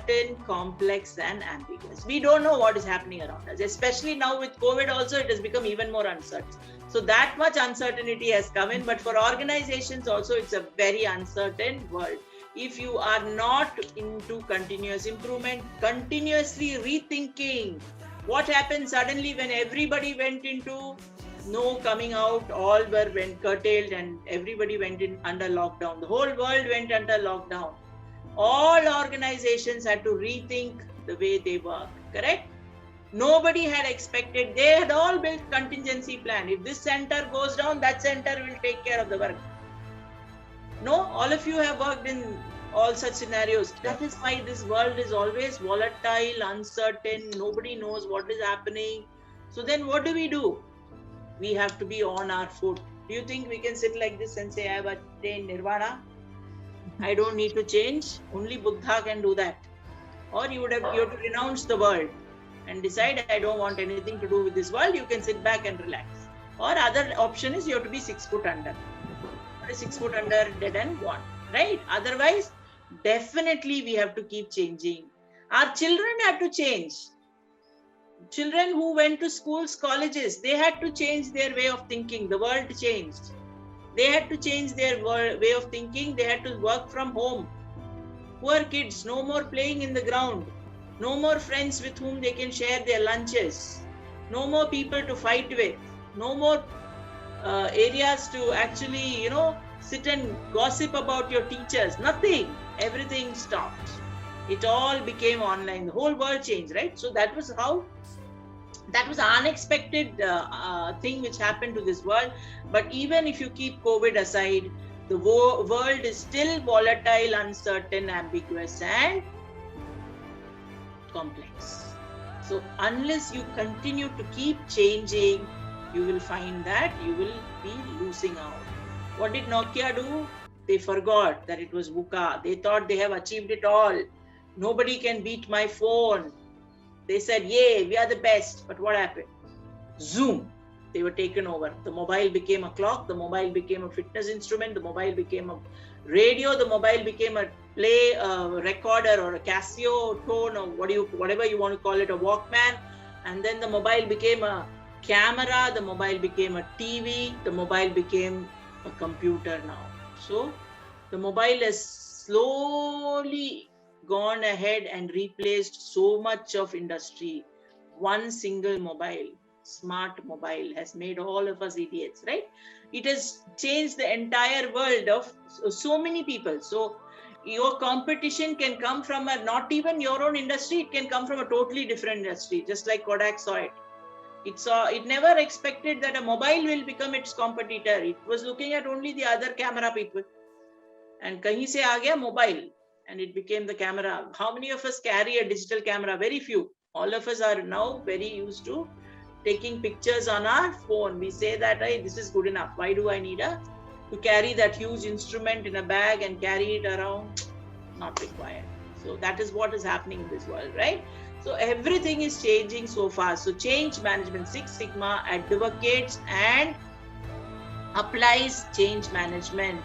uncertain, complex, and ambiguous. We don't know what is happening around us. Especially now with COVID also, it has become even more uncertain. So that much uncertainty has come in, but for organizations also, it's a very uncertain world. If you are not into continuous improvement, continuously rethinking, what happened suddenly when everybody went into no coming out, all went curtailed and everybody went in under lockdown. The whole world went under lockdown. All organizations had to rethink the way they work, correct? Nobody had expected, they had all built contingency plan. If this center goes down, that center will take care of the work. No, all of you have worked in all such scenarios. That is why this world is always volatile, uncertain, nobody knows what is happening. So then what do? We have to be on our foot. Do you think we can sit like this and say, I have attained nirvana? I don't need to change. Only Buddha can do that. Or you have to renounce the world and decide, I don't want anything to do with this world. You can sit back and relax. Or other option is you have to be 6 foot under. 6 foot under, dead and gone. Right? Otherwise, definitely we have to keep changing. Our children have to change. Children who went to schools, colleges, they had to change their way of thinking. The world changed. They had to change their way of thinking. They had to work from home. Poor kids, no more playing in the ground. No more friends with whom they can share their lunches. No more people to fight with. No more areas to actually, sit and gossip about your teachers. Nothing. Everything stopped. It all became online. The whole world changed, right? So that was an unexpected thing which happened to this world. But even if you keep COVID aside, the world is still volatile, uncertain, ambiguous, and complex. So unless you continue to keep changing, you will find that you will be losing out. What did Nokia do? They forgot that it was VUCA. They thought they have achieved it all. Nobody can beat my phone. They said, yay, we are the best. But what happened? Zoom. They were taken over. The mobile became a clock. The mobile became a fitness instrument. The mobile became a radio. The mobile became a recorder or a Casio tone or whatever you want to call it, a Walkman. And then the mobile became a camera. The mobile became a TV. The mobile became a computer now. So the mobile has slowly gone ahead and replaced so much of industry. One single mobile, smart mobile, has made all of us idiots, right? It has changed the entire world of so many people. So your competition can come from not even your own industry, it can come from a totally different industry, just like Kodak saw it. It never expected that a mobile will become its competitor. It was looking at only the other camera people. And kahin se aa gaya mobile. And it became the camera. How many of us carry a digital camera? Very few. All of us are now very used to taking pictures on our phone. We say that, hey, this is good enough. Why do I need to carry that huge instrument in a bag and carry it around? Not required. So that is what is happening in this world, right? So everything is changing so fast. So change management, Six Sigma advocates and applies change management.